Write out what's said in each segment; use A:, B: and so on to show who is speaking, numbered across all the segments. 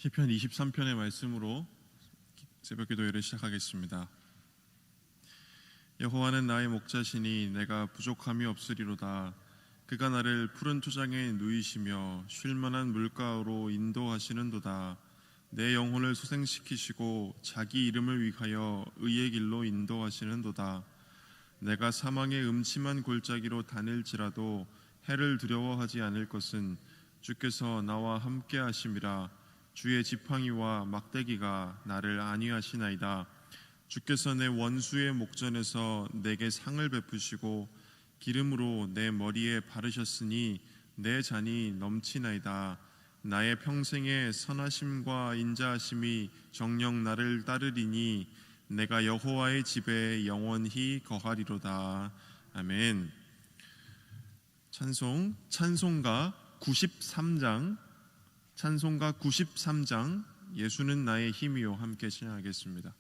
A: 시편 23편의 말씀으로 새벽 기도회를 시작하겠습니다. 여호와는 나의 목자시니 내가 부족함이 없으리로다. 그가 나를 푸른 초장에 누이시며 쉴만한 물가로 인도하시는도다. 내 영혼을 소생시키시고 자기 이름을 위하여 의의 길로 인도하시는도다. 내가 사망의 음침한 골짜기로 다닐지라도 해를 두려워하지 않을 것은 주께서 나와 함께 하심이라. 주의 지팡이와 막대기가 나를 안위하시나이다. 주께서 내 원수의 목전에서 내게 상을 베푸시고 기름으로 내 머리에 바르셨으니 내 잔이 넘치나이다. 나의 평생의 선하심과 인자하심이 정녕 나를 따르리니 내가 여호와의 집에 영원히 거하리로다. 아멘. 찬송가 93장 예수는 나의 힘이요 함께 찬양하겠습니다.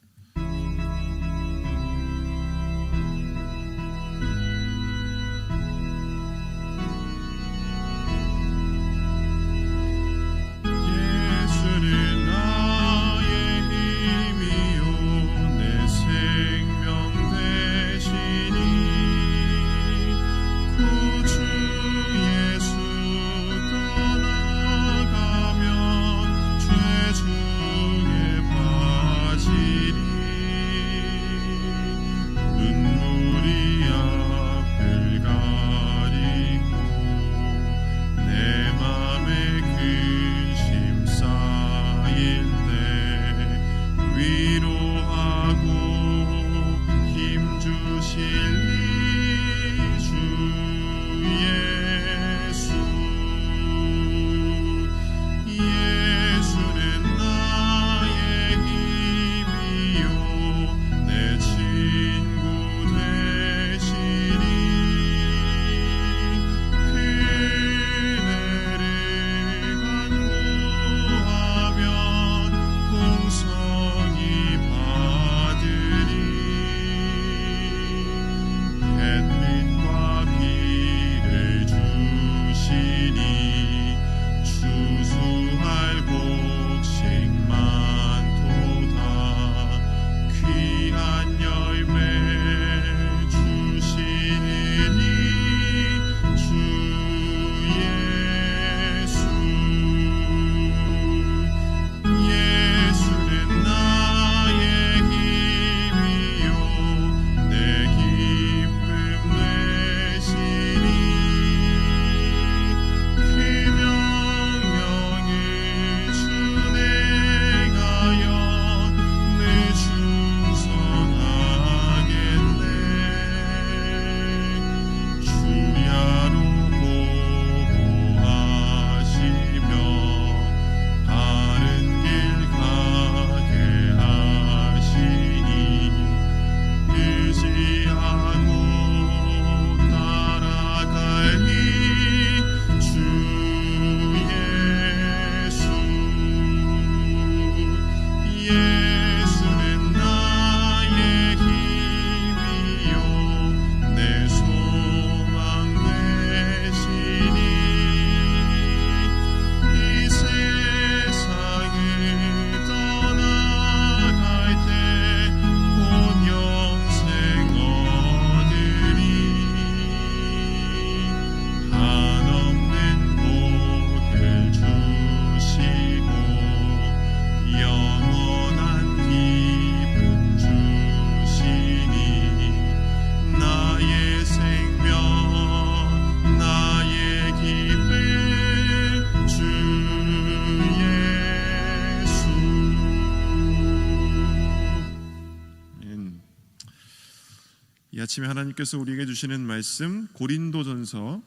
A: 이 아침에 하나님께서 우리에게 주시는 말씀 고린도전서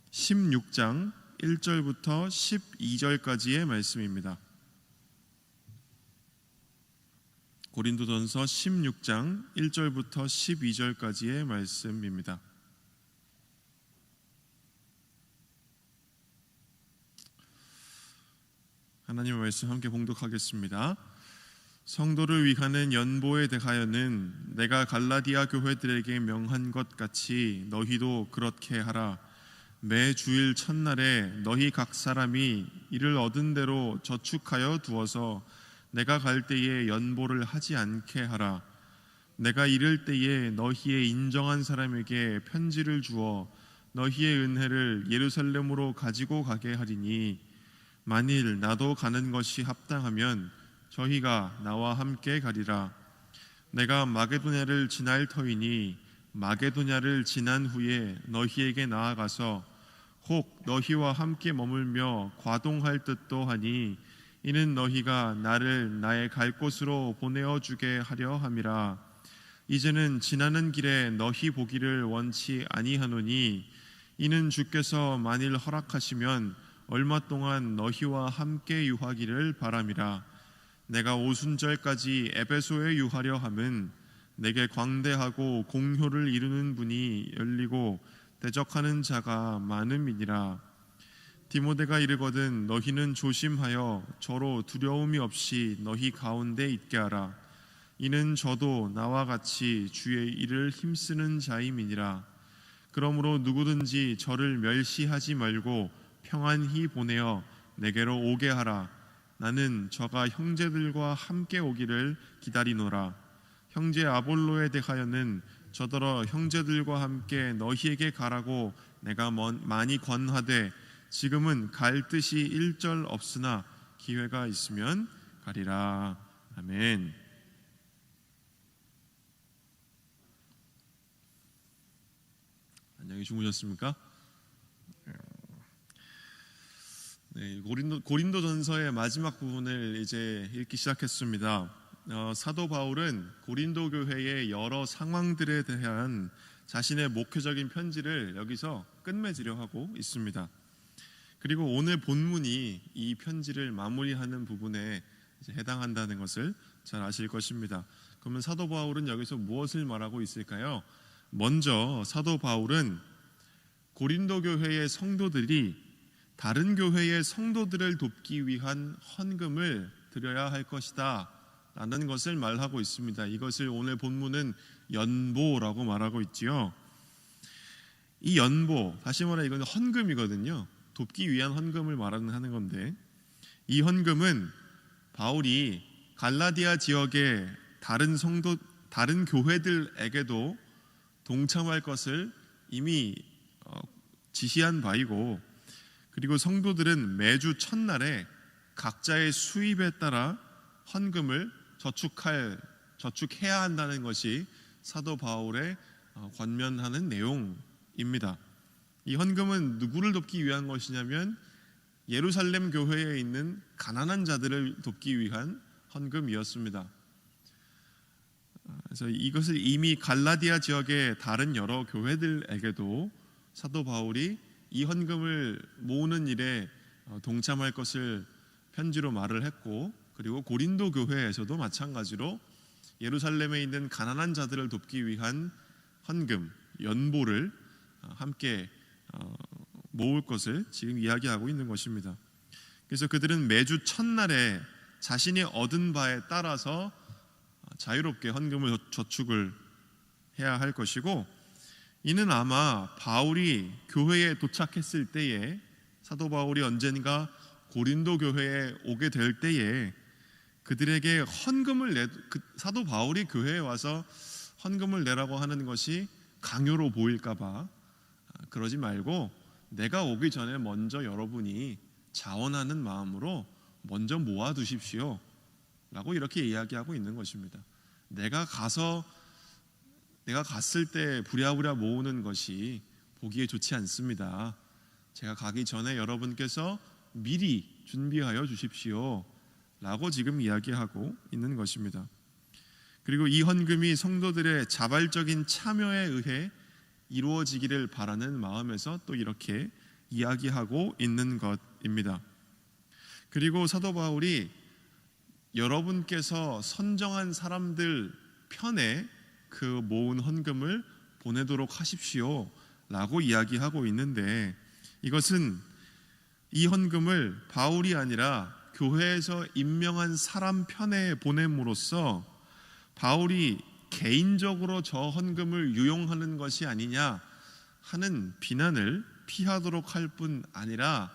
A: 16장 1절부터 12절까지의 말씀입니다. 고린도전서 16장 1절부터 12절까지의 말씀입니다. 하나님의 말씀 함께 봉독하겠습니다. 성도를 위하는 연보에 대하여는 내가 갈라디아 교회들에게 명한 것 같이 너희도 그렇게 하라. 매 주일 첫날에 너희 각 사람이 이를 얻은 대로 저축하여 두어서 내가 갈 때에 연보를 하지 않게 하라. 내가 이를 때에 너희의 인정한 사람에게 편지를 주어 너희의 은혜를 예루살렘으로 가지고 가게 하리니 만일 나도 가는 것이 합당하면 저희가 나와 함께 가리라. 내가 마게도냐를 지날 터이니 마게도냐를 지난 후에 너희에게 나아가서 혹 너희와 함께 머물며 과동할 듯도 하니 이는 너희가 나를 나의 갈 곳으로 보내어 주게 하려 함이라. 이제는 지나는 길에 너희 보기를 원치 아니하노니 이는 주께서 만일 허락하시면 얼마 동안 너희와 함께 유하기를 바람이라. 내가 오순절까지 에베소에 유하려 함은 내게 광대하고 공효를 이루는 분이 열리고 대적하는 자가 많음이니라. 디모데가 이르거든 너희는 조심하여 저로 두려움이 없이 너희 가운데 있게 하라. 이는 저도 나와 같이 주의 일을 힘쓰는 자임이니라. 그러므로 누구든지 저를 멸시하지 말고 평안히 보내어 내게로 오게 하라. 나는 저가 형제들과 함께 오기를 기다리노라. 형제 아볼로에 대하여는 저더러 형제들과 함께 너희에게 가라고 내가 많이 권하되 지금은 갈 뜻이 일절 없으나 기회가 있으면 가리라. 아멘. 안녕히 주무셨습니까? 네, 고린도전서의 마지막 부분을 이제 읽기 시작했습니다. 사도 바울은 고린도 교회의 여러 상황들에 대한 자신의 목회적인 편지를 여기서 끝맺으려 하고 있습니다. 그리고 오늘 본문이 이 편지를 마무리하는 부분에 이제 해당한다는 것을 잘 아실 것입니다. 그러면 사도 바울은 여기서 무엇을 말하고 있을까요? 먼저 사도 바울은 고린도 교회의 성도들이 다른 교회의 성도들을 돕기 위한 헌금을 드려야 할 것이다 라는 것을 말하고 있습니다. 이것을 오늘 본문은 연보라고 말하고 있지요. 이 연보, 다시 말해 이건 헌금이거든요. 돕기 위한 헌금을 말하는 건데, 이 헌금은 바울이 갈라디아 지역의 다른 교회들에게도 동참할 것을 이미 지시한 바이고, 그리고 성도들은 매주 첫날에 각자의 수입에 따라 헌금을 저축해야 한다는 것이 사도 바울의 권면하는 내용입니다. 이 헌금은 누구를 돕기 위한 것이냐면 예루살렘 교회에 있는 가난한 자들을 돕기 위한 헌금이었습니다. 그래서 이것을 이미 갈라디아 지역의 다른 여러 교회들에게도 사도 바울이 이 헌금을 모으는 일에 동참할 것을 편지로 말을 했고, 그리고 고린도 교회에서도 마찬가지로 예루살렘에 있는 가난한 자들을 돕기 위한 헌금, 연보를 함께 모을 것을 지금 이야기하고 있는 것입니다. 그래서 그들은 매주 첫날에 자신이 얻은 바에 따라서 자유롭게 헌금을 저축을 해야 할 것이고, 이는 아마 바울이 교회에 도착했을 때에, 사도 바울이 언젠가 고린도 교회에 오게 될 때에 그들에게 헌금을 사도 바울이 교회에 와서 헌금을 내라고 하는 것이 강요로 보일까봐 그러지 말고 내가 오기 전에 먼저 여러분이 자원하는 마음으로 먼저 모아두십시오 라고 이렇게 이야기하고 있는 것입니다. 내가 갔을 때 부랴부랴 모으는 것이 보기에 좋지 않습니다. 제가 가기 전에 여러분께서 미리 준비하여 주십시오 라고 지금 이야기하고 있는 것입니다. 그리고 이 헌금이 성도들의 자발적인 참여에 의해 이루어지기를 바라는 마음에서 또 이렇게 이야기하고 있는 것입니다. 그리고 사도 바울이 여러분께서 선정한 사람들 편에 그 모은 헌금을 보내도록 하십시오 라고 이야기하고 있는데, 이것은 이 헌금을 바울이 아니라 교회에서 임명한 사람 편에 보냄으로써 바울이 개인적으로 저 헌금을 유용하는 것이 아니냐 하는 비난을 피하도록 할 뿐 아니라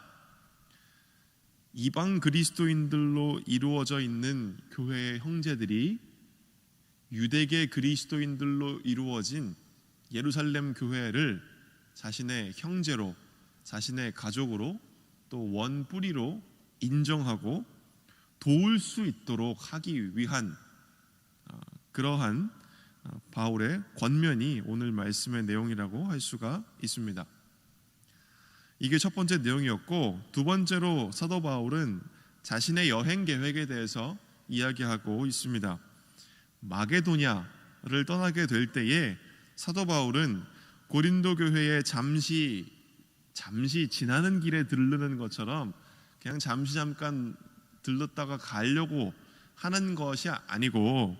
A: 이방 그리스도인들로 이루어져 있는 교회의 형제들이 유대계 그리스도인들로 이루어진 예루살렘 교회를 자신의 형제로, 자신의 가족으로, 또 원뿌리로 인정하고 도울 수 있도록 하기 위한 그러한 바울의 권면이 오늘 말씀의 내용이라고 할 수가 있습니다. 이게 첫 번째 내용이었고, 두 번째로 사도 바울은 자신의 여행 계획에 대해서 이야기하고 있습니다. 마게도냐를 떠나게 될 때에 사도 바울은 고린도 교회에 잠시 지나는 길에 들르는 것처럼 그냥 잠깐 들렀다가 가려고 하는 것이 아니고,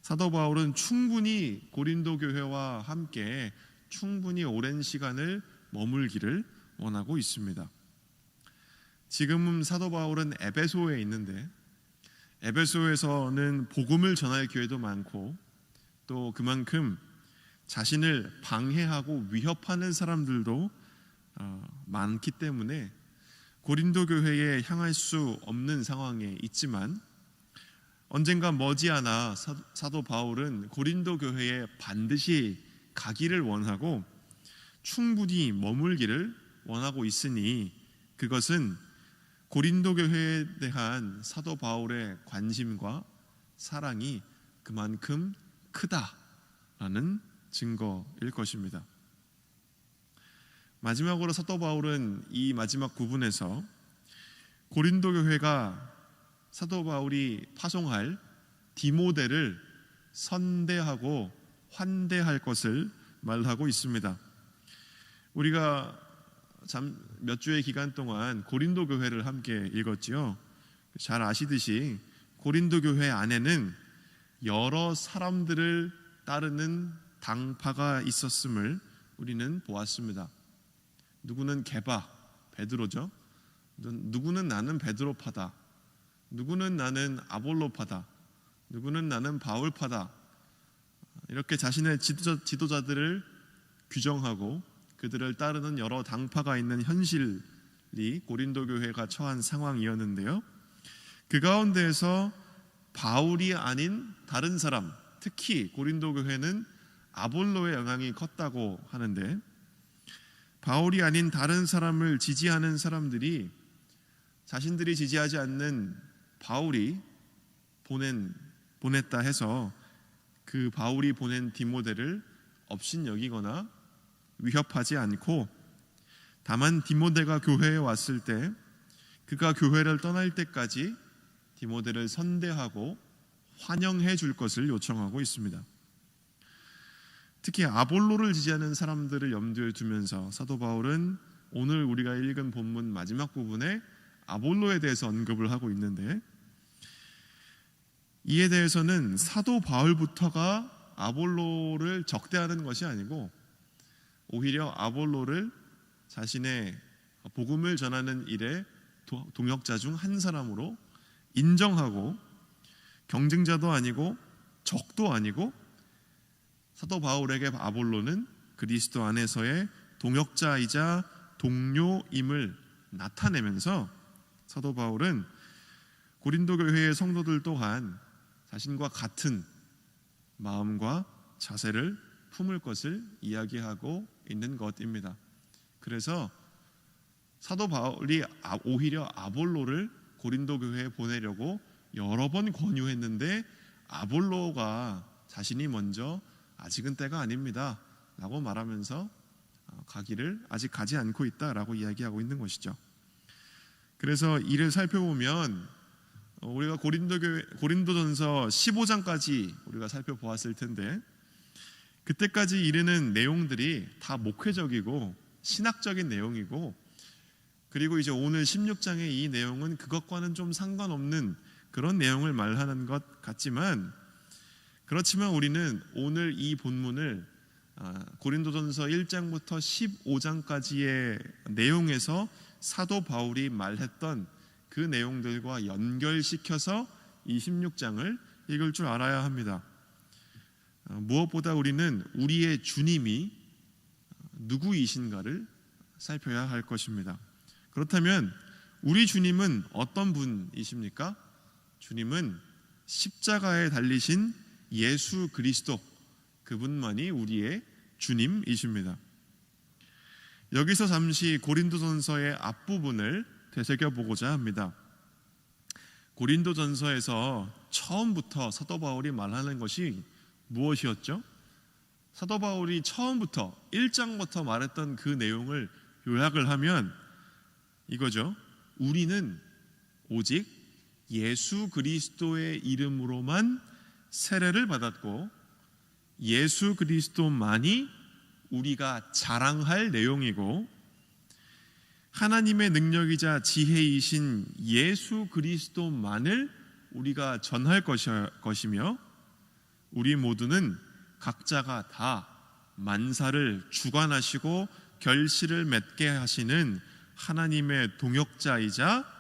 A: 사도 바울은 충분히 고린도 교회와 함께 충분히 오랜 시간을 머물기를 원하고 있습니다. 지금 사도 바울은 에베소에 있는데, 에베소에서는 복음을 전할 기회도 많고 또 그만큼 자신을 방해하고 위협하는 사람들도 많기 때문에 고린도 교회에 향할 수 없는 상황에 있지만, 언젠가 머지않아 사도 바울은 고린도 교회에 반드시 가기를 원하고 충분히 머물기를 원하고 있으니, 그것은 고린도 교회에 대한 사도 바울의 관심과 사랑이 그만큼 크다라는 증거일 것입니다. 마지막으로 사도 바울은 이 마지막 부분에서 고린도 교회가 사도 바울이 파송할 디모데를 선대하고 환대할 것을 말하고 있습니다. 우리가 몇 주의 기간 동안 고린도 교회를 함께 읽었지요. 잘 아시듯이 고린도 교회 안에는 여러 사람들을 따르는 당파가 있었음을 우리는 보았습니다. 누구는 게바, 베드로죠. 누구는 나는 베드로파다. 누구는 나는 아볼로파다. 누구는 나는 바울파다. 이렇게 자신의 지도자들을 규정하고 그들을 따르는 여러 당파가 있는 현실이 고린도 교회가 처한 상황이었는데요. 그 가운데에서 바울이 아닌 다른 사람, 특히 고린도 교회는 아볼로의 영향이 컸다고 하는데, 바울이 아닌 다른 사람을 지지하는 사람들이 자신들이 지지하지 않는 바울이 보냈다 해서 그 바울이 보낸 디모데를 업신여기거나 위협하지 않고, 다만 디모데가 교회에 왔을 때 그가 교회를 떠날 때까지 디모데를 선대하고 환영해 줄 것을 요청하고 있습니다. 특히 아볼로를 지지하는 사람들을 염두에 두면서 사도 바울은 오늘 우리가 읽은 본문 마지막 부분에 아볼로에 대해서 언급을 하고 있는데, 이에 대해서는 사도 바울부터가 아볼로를 적대하는 것이 아니고 오히려 아볼로를 자신의 복음을 전하는 일에 동역자 중 한 사람으로 인정하고, 경쟁자도 아니고 적도 아니고 사도 바울에게 아볼로는 그리스도 안에서의 동역자이자 동료임을 나타내면서 사도 바울은 고린도 교회의 성도들 또한 자신과 같은 마음과 자세를 품을 것을 이야기하고 있는 것입니다. 그래서 사도 바울이 오히려 아볼로를 고린도 교회에 보내려고 여러 번 권유했는데, 아볼로가 자신이 먼저 아직은 때가 아닙니다 라고 말하면서 가기를 아직 가지 않고 있다라고 이야기하고 있는 것이죠. 그래서 이를 살펴보면 우리가 고린도전서 15장까지 우리가 살펴보았을 텐데, 그때까지 이르는 내용들이 다 목회적이고 신학적인 내용이고, 그리고 이제 오늘 16장의 이 내용은 그것과는 좀 상관없는 그런 내용을 말하는 것 같지만, 그렇지만 우리는 오늘 이 본문을 고린도전서 1장부터 15장까지의 내용에서 사도 바울이 말했던 그 내용들과 연결시켜서 이 16장을 읽을 줄 알아야 합니다. 무엇보다 우리는 우리의 주님이 누구이신가를 살펴야 할 것입니다. 그렇다면 우리 주님은 어떤 분이십니까? 주님은 십자가에 달리신 예수 그리스도, 그분만이 우리의 주님이십니다. 여기서 잠시 고린도전서의 앞부분을 되새겨보고자 합니다. 고린도전서에서 처음부터 사도 바울이 말하는 것이 무엇이었죠? 사도 바울이 처음부터 1장부터 말했던 그 내용을 요약을 하면 이거죠. 우리는 오직 예수 그리스도의 이름으로만 세례를 받았고 예수 그리스도만이 우리가 자랑할 내용이고 하나님의 능력이자 지혜이신 예수 그리스도만을 우리가 전할 것이며 우리 모두는 각자가 다 만사를 주관하시고 결실을 맺게 하시는 하나님의 동역자이자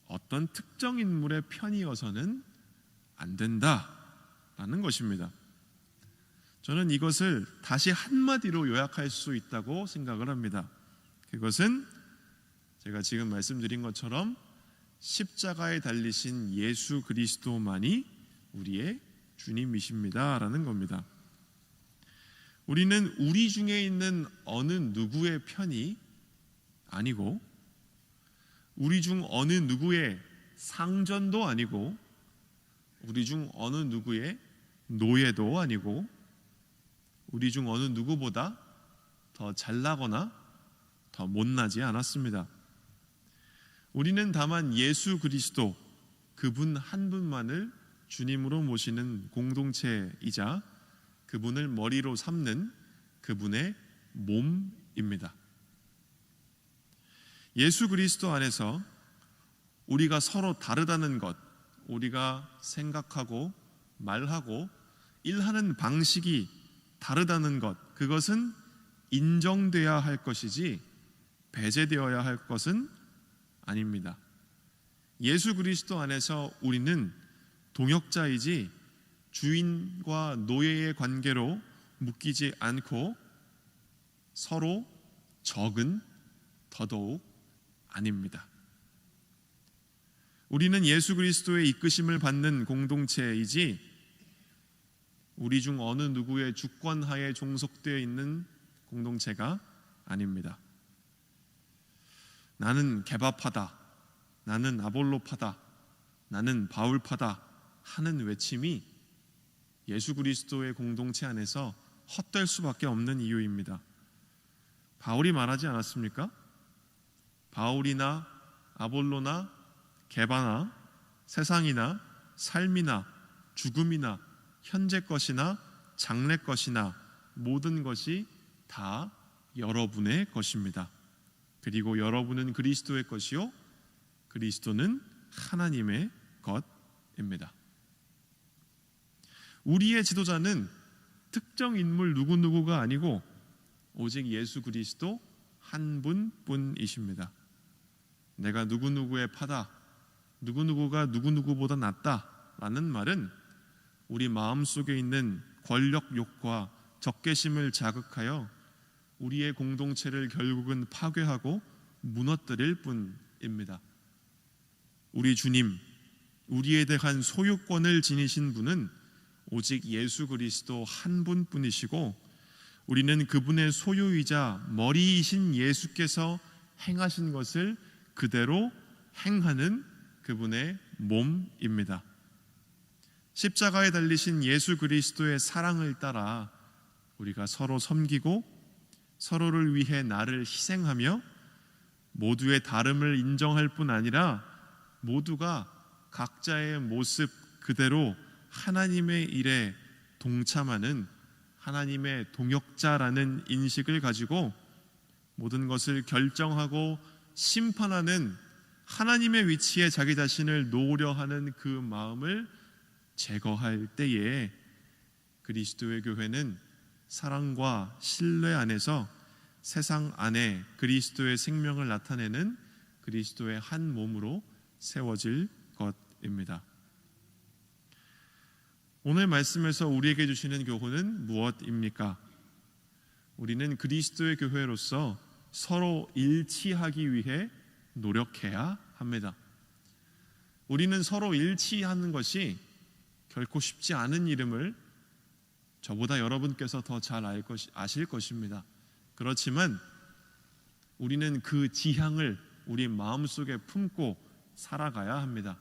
A: 어떤 특정 인물의 편이어서는 안 된다라는 것입니다. 저는 이것을 다시 한마디로 요약할 수 있다고 생각을 합니다. 그것은 제가 지금 말씀드린 것처럼 십자가에 달리신 예수 그리스도만이 우리의 주님이십니다라는 겁니다. 우리는 우리 중에 있는 어느 누구의 편이 아니고 우리 중 어느 누구의 상전도 아니고 우리 중 어느 누구의 노예도 아니고 우리 중 어느 누구보다 더 잘나거나 더 못나지 않았습니다. 우리는 다만 예수 그리스도 그분 한 분만을 주님으로 모시는 공동체이자 그분을 머리로 삼는 그분의 몸입니다. 예수 그리스도 안에서 우리가 서로 다르다는 것, 우리가 생각하고 말하고 일하는 방식이 다르다는 것, 그것은 인정되어야 할 것이지 배제되어야 할 것은 아닙니다. 예수 그리스도 안에서 우리는 동역자이지 주인과 노예의 관계로 묶이지 않고 서로 적은 더더욱 아닙니다. 우리는 예수 그리스도의 이끄심을 받는 공동체이지 우리 중 어느 누구의 주권하에 종속되어 있는 공동체가 아닙니다. 나는 개바파다, 나는 아볼로파다, 나는 바울파다 하는 외침이 예수 그리스도의 공동체 안에서 헛될 수밖에 없는 이유입니다. 바울이 말하지 않았습니까? 바울이나 아볼로나 개바나 세상이나 삶이나 죽음이나 현재 것이나 장래 것이나 모든 것이 다 여러분의 것입니다. 그리고 여러분은 그리스도의 것이요 그리스도는 하나님의 것입니다. 우리의 지도자는 특정 인물 누구누구가 아니고 오직 예수 그리스도 한 분뿐이십니다. 내가 누구누구의 파다, 누구누구가 누구누구보다 낫다라는 말은 우리 마음속에 있는 권력욕과 적개심을 자극하여 우리의 공동체를 결국은 파괴하고 무너뜨릴 뿐입니다. 우리 주님, 우리에 대한 소유권을 지니신 분은 오직 예수 그리스도 한 분뿐이시고 우리는 그분의 소유이자 머리이신 예수께서 행하신 것을 그대로 행하는 그분의 몸입니다. 십자가에 달리신 예수 그리스도의 사랑을 따라 우리가 서로 섬기고 서로를 위해 나를 희생하며 모두의 다름을 인정할 뿐 아니라 모두가 각자의 모습 그대로 하나님의 일에 동참하는 하나님의 동역자라는 인식을 가지고 모든 것을 결정하고 심판하는 하나님의 위치에 자기 자신을 놓으려 하는 그 마음을 제거할 때에 그리스도의 교회는 사랑과 신뢰 안에서 세상 안에 그리스도의 생명을 나타내는 그리스도의 한 몸으로 세워질 것입니다. 오늘 말씀에서 우리에게 주시는 교훈은 무엇입니까? 우리는 그리스도의 교회로서 서로 일치하기 위해 노력해야 합니다. 우리는 서로 일치하는 것이 결코 쉽지 않은 일임을 저보다 여러분께서 더 잘 아실 것입니다. 그렇지만 우리는 그 지향을 우리 마음속에 품고 살아가야 합니다.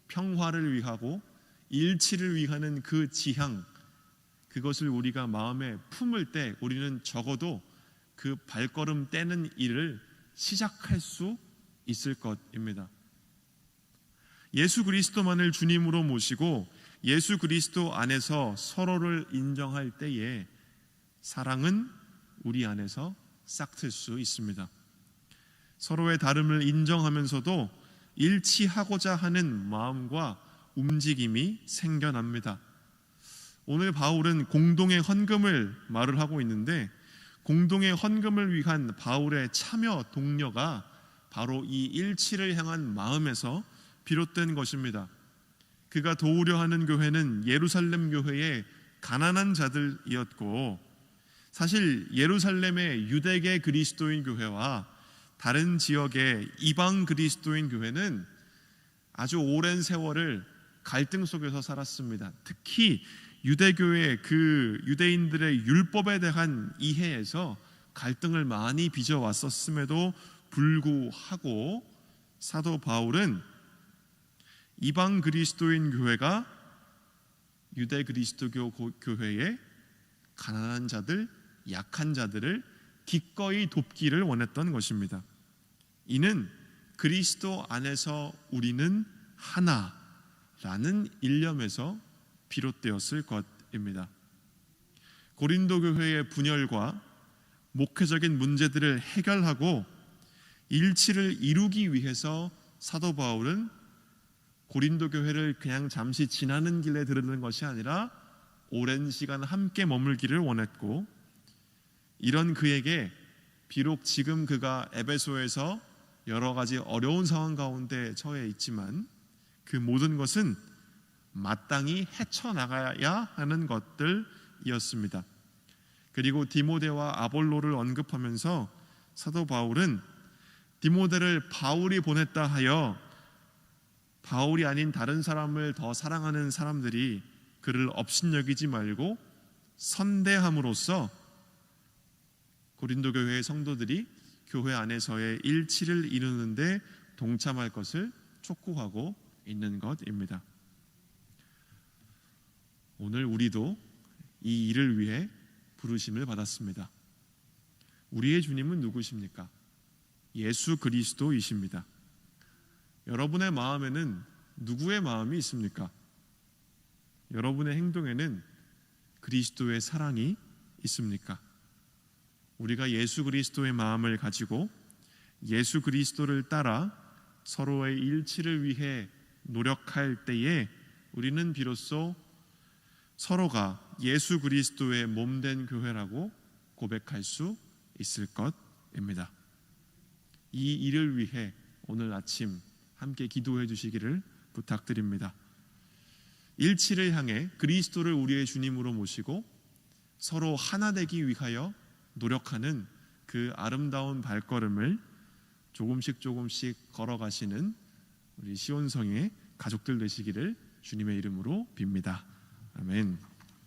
A: 평화를 위하고 일치를 위하는 그 지향, 그것을 우리가 마음에 품을 때 우리는 적어도 그 발걸음 떼는 일을 시작할 수 있을 것입니다. 예수 그리스도만을 주님으로 모시고 예수 그리스도 안에서 서로를 인정할 때에 사랑은 우리 안에서 싹틀 수 있습니다. 서로의 다름을 인정하면서도 일치하고자 하는 마음과 움직임이 생겨납니다. 오늘 바울은 공동의 헌금을 말을 하고 있는데, 공동의 헌금을 위한 바울의 참여 동료가 바로 이 일치를 향한 마음에서 비롯된 것입니다. 그가 도우려 하는 교회는 예루살렘 교회의 가난한 자들이었고, 사실 예루살렘의 유대계 그리스도인 교회와 다른 지역의 이방 그리스도인 교회는 아주 오랜 세월을 갈등 속에서 살았습니다. 특히 유대교의 그 유대인들의 율법에 대한 이해에서 갈등을 많이 빚어왔었음에도 불구하고 사도 바울은 이방 그리스도인 교회가 유대 그리스도교 교회의 가난한 자들, 약한 자들을 기꺼이 돕기를 원했던 것입니다. 이는 그리스도 안에서 우리는 하나라는 일념에서 비롯되었을 것입니다. 고린도 교회의 분열과 목회적인 문제들을 해결하고 일치를 이루기 위해서 사도 바울은 고린도 교회를 그냥 잠시 지나는 길에 들르는 것이 아니라 오랜 시간 함께 머물기를 원했고, 이런 그에게 비록 지금 그가 에베소에서 여러 가지 어려운 상황 가운데 처해 있지만 그 모든 것은 마땅히 헤쳐나가야 하는 것들이었습니다. 그리고 디모데와 아볼로를 언급하면서 사도 바울은 디모데를 바울이 보냈다 하여 바울이 아닌 다른 사람을 더 사랑하는 사람들이 그를 업신여기지 말고 선대함으로써 고린도 교회의 성도들이 교회 안에서의 일치를 이루는데 동참할 것을 촉구하고 있는 것입니다. 오늘 우리도 이 일을 위해 부르심을 받았습니다. 우리의 주님은 누구십니까? 예수 그리스도이십니다. 여러분의 마음에는 누구의 마음이 있습니까? 여러분의 행동에는 그리스도의 사랑이 있습니까? 우리가 예수 그리스도의 마음을 가지고 예수 그리스도를 따라 서로의 일치를 위해 노력할 때에 우리는 비로소 서로가 예수 그리스도의 몸된 교회라고 고백할 수 있을 것입니다. 이 일을 위해 오늘 아침 함께 기도해 주시기를 부탁드립니다. 일치를 향해 그리스도를 우리의 주님으로 모시고 서로 하나 되기 위하여 노력하는 그 아름다운 발걸음을 조금씩 걸어가시는 우리 시온성의 가족들 되시기를 주님의 이름으로 빕니다. 아멘.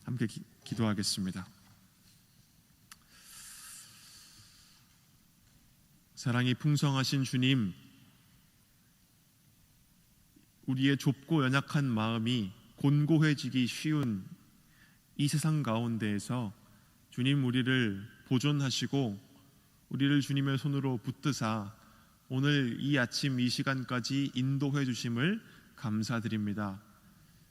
A: 함께 기도하겠습니다. 사랑이 풍성하신 주님, 우리의 좁고 연약한 마음이 곤고해지기 쉬운 이 세상 가운데에서 주님 우리를 보존하시고 우리를 주님의 손으로 붙드사 오늘 이 아침 이 시간까지 인도해 주심을 감사드립니다.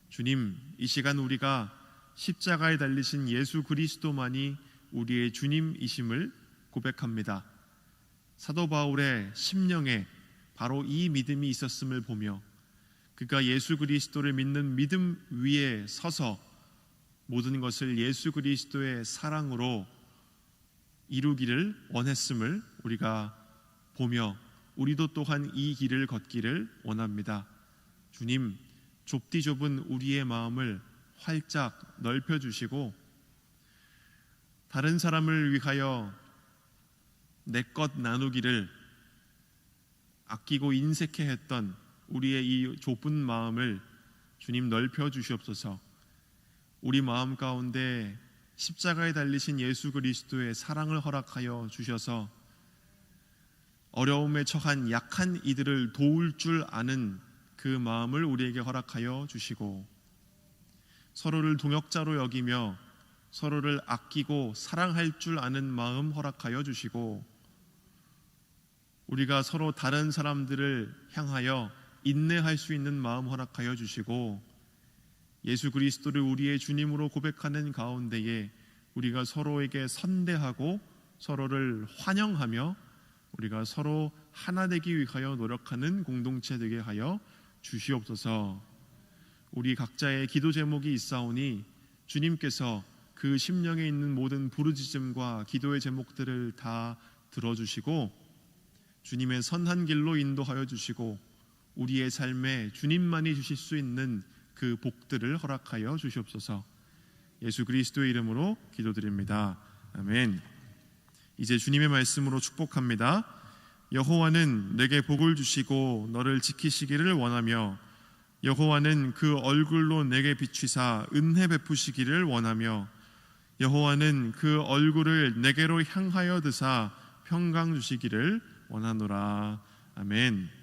A: 주님, 이 시간 우리가 십자가에 달리신 예수 그리스도만이 우리의 주님이심을 고백합니다. 사도 바울의 심령에 바로 이 믿음이 있었음을 보며 그가 예수 그리스도를 믿는 믿음 위에 서서 모든 것을 예수 그리스도의 사랑으로 이루기를 원했음을 우리가 보며 우리도 또한 이 길을 걷기를 원합니다. 주님, 좁디 좁은 우리의 마음을 활짝 넓혀주시고 다른 사람을 위하여 내 것 나누기를 아끼고 인색해 했던 우리의 이 좁은 마음을 주님 넓혀 주시옵소서. 우리 마음 가운데 십자가에 달리신 예수 그리스도의 사랑을 허락하여 주셔서 어려움에 처한 약한 이들을 도울 줄 아는 그 마음을 우리에게 허락하여 주시고, 서로를 동역자로 여기며 서로를 아끼고 사랑할 줄 아는 마음 허락하여 주시고, 우리가 서로 다른 사람들을 향하여 인내할 수 있는 마음 허락하여 주시고, 예수 그리스도를 우리의 주님으로 고백하는 가운데에 우리가 서로에게 선대하고 서로를 환영하며 우리가 서로 하나 되기 위하여 노력하는 공동체 되게 하여 주시옵소서. 우리 각자의 기도 제목이 있사오니 주님께서 그 심령에 있는 모든 부르짖음과 기도의 제목들을 다 들어주시고 주님의 선한 길로 인도하여 주시고 우리의 삶에 주님만이 주실 수 있는 그 복들을 허락하여 주시옵소서. 예수 그리스도의 이름으로 기도드립니다. 아멘. 이제 주님의 말씀으로 축복합니다. 여호와는 내게 복을 주시고 너를 지키시기를 원하며, 여호와는 그 얼굴로 내게 비추사 은혜 베푸시기를 원하며, 여호와는 그 얼굴을 내게로 향하여 드사 평강 주시기를 원하노라. 아멘.